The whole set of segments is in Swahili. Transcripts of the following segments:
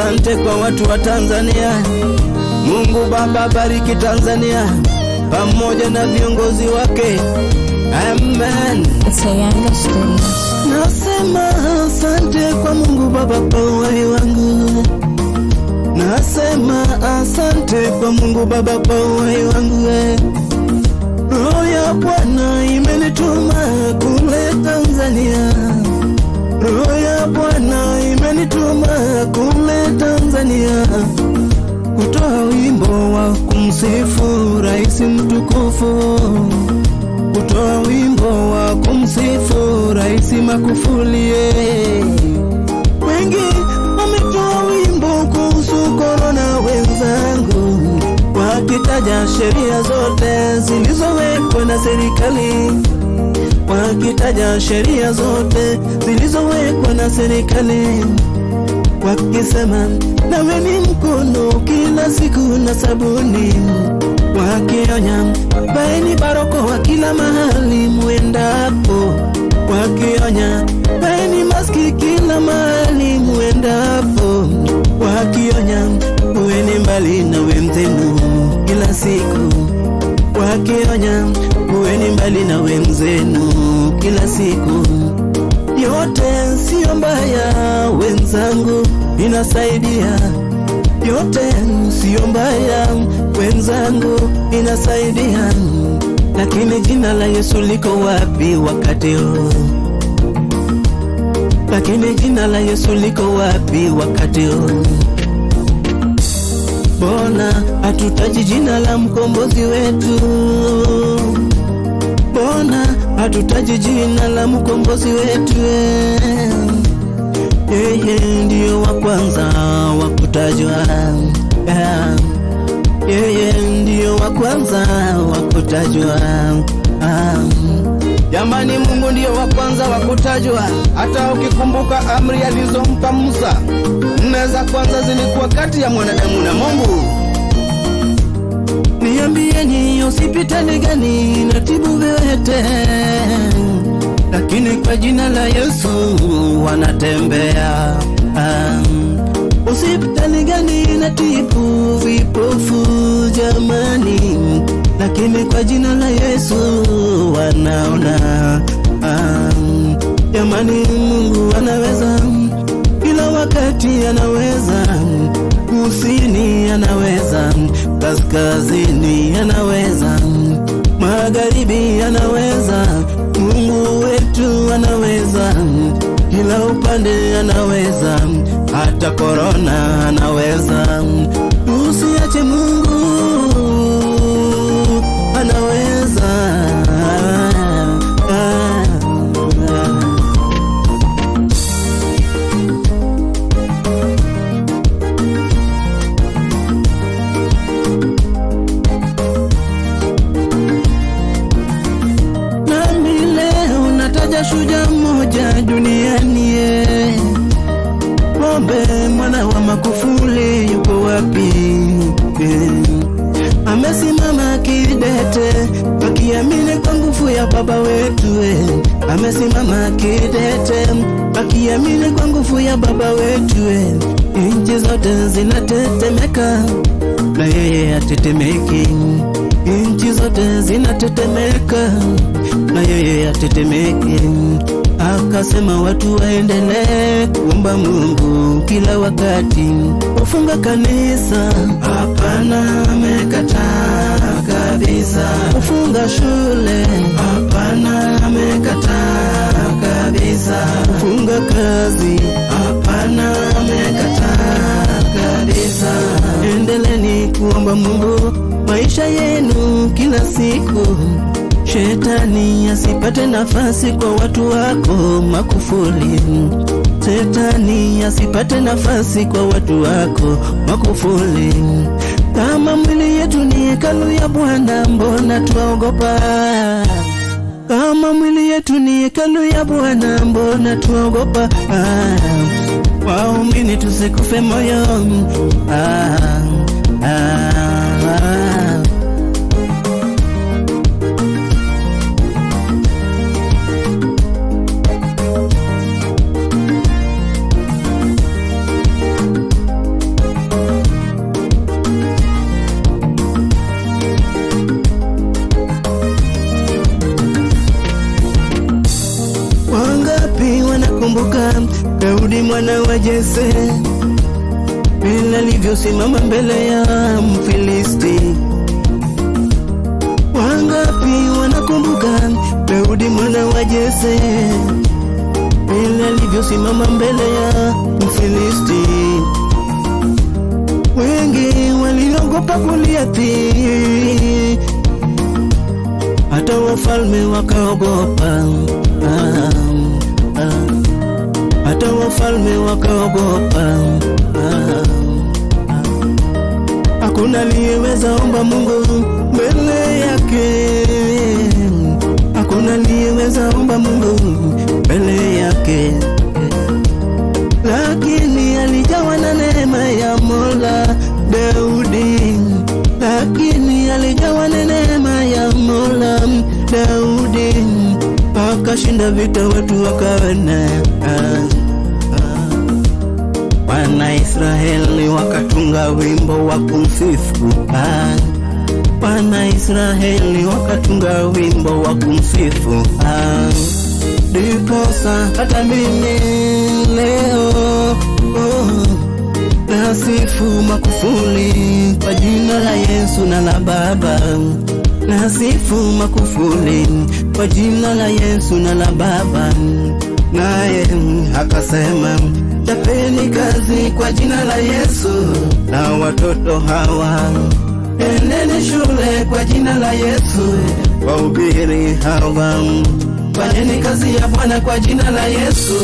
Asante kwa watu wa Tanzania. Mungu Baba, bariki Tanzania pamoja na viongozi wake. Amen. Nasema asante kwa Mungu Baba kwa uhai wangu. Nasema asante kwa Mungu Baba kwa uhai wangu. Roho ya Bwana imenituma kule Tanzania. Roho ya Bwana imenituma kule Tanzania, kutoa wimbo wa kumsifu Rais mtukufu, kutoa wimbo wa kumsifu Rais Magufuli. Wengi wametoa wimbo kuhusu korona wenzangu, wakitaja sheria zote zilizowekwa na serikali, wakitaja sheria zote zilizowekwa na serikali, wakisema naweni mkono kila siku na sabuni, wakionya vaeni barakoa kila mahali muendapo, wakionya vaeni maski kila mahali muendapo, wakionya uweni mbali na wenzenu kila siku, wakionya uweni mbali na wenzenu kila siku. Yote sio mbaya wenzangu, inasaidia. Yote sio mbaya wenzangu, inasaidia. Lakini jina la Yesu liko wapi wakati huu? Lakini jina la Yesu liko wapi wakati huu? Mbona hatutaji jina la mkombozi wetu? Mbona hatutaji jina la mkombozi wetu? Yeye ndiyo wa kwanza wa kutajwa. Yeye ndiyo wa kwanza wa kutajwa. Jamani, Mungu ndiyo wa kwanza wa kutajwa. Hata ukikumbuka amri alizompa Musa, 4 za kwanza zilikuwa kati ya mwanadamu na Mungu. Niambieni hospitali gani inatibu viwete, lakini kwa jina la Yesu wanatembea? Hospitali gani inatibu vipofu jamani, lakini kwa jina la Yesu wanaona? Jamani, Mungu anaweza kila wakati, anaweza kusini, anaweza kaskazini, anaweza magharibi, anaweza. Mungu wetu anaweza kila upande, anaweza hata korona anaweza. Usiache Mungu anaweza. Shujaa mmoja duniani, Pombe mwana wa Magufuli yuko wapi? Amesimama kidete akiamini kwa nguvu ya baba wetu. Amesimama kidete akiamini kwa nguvu ya baba wetu. Nchi zote zinatetemeka na yeye hatetemeki. Nchi zote zinatetemeka na yeye hatetemeki. Akasema watu waendelee kuomba Mungu kila wakati. Ufunga kanisa, hapana, amekataa kabisa. Ufunga shule, hapana, amekataa kabisa. Ufunga kazi, hapana, amekataa kabisa. Endeleni kuomba Mungu maisha yenu kila siku. Shetani asipate nafasi kwa watu wako Magufuli. Shetani asipate nafasi kwa watu wako Magufuli. Kama mwili yetu ni hekalu ya Bwana, mbona tuogopa? Kama mwili yetu ni hekalu ya Bwana, mbona tuogopa? Waumini tusikufe moyo. wa Jese, vile alivyosimama mbele ya Mfilisti. Wangapi wanakumbuka Daudi mwana wa Jese, vile alivyosimama mbele ya Mfilisti. Wengi waliogopa Goliathi, hata wafalme wakaogopa, hata wafalme wakaogopa. Hakuna aliyeweza omba Mungu mbele yake, hakuna aliyeweza omba Mungu mbele yake, lakini alijawa na neema ya Mola Daudi, lakini alijawa na neema ya Mola Daudi, akashinda vita, watu wakaona. Wana Israeli wakatunga wimbo wa kumsifu, wana Israeli wakatunga wimbo wa kumsifu. Ndiposa hata mimi leo nasifu Magufuli kwa jina la Yesu na la Baba, nasifu Magufuli kwa jina la Yesu na la Baba. Naye akasema, chapeni kazi kwa jina la Yesu, na watoto hawa endeni shule kwa jina la Yesu, wahubiri hawa fanyeni kazi ya Bwana kwa jina la Yesu.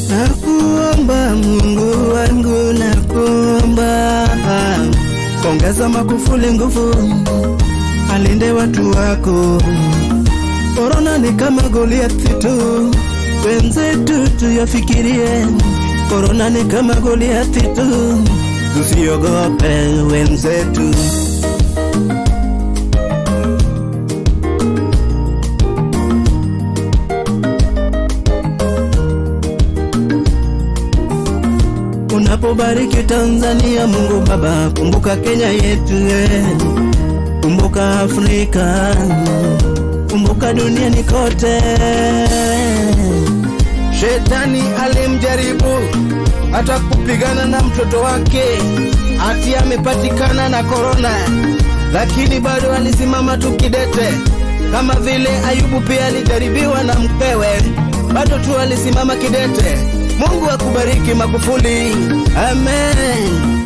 Nakuomba Mungu wangu, nakuomba ongeza Magufuli nguvu, alinde watu wako. Korona ni kama Goliathi tu, wenzetu tuyafikirie. Korona ni kama Goliathi tu, tusiogope wenzetu. Unapobariki Tanzania, Mungu Baba, kumbuka Kenya yetu, kumbuka Afrika, kumbuka duniani kote. Shetani alimjaribu hata kupigana na mtoto wake, ati amepatikana na korona, lakini bado alisimama tu kidete. Kama vile Ayubu pia alijaribiwa na mkewe, bado tu alisimama kidete. Mungu akubariki Magufuli. Amen.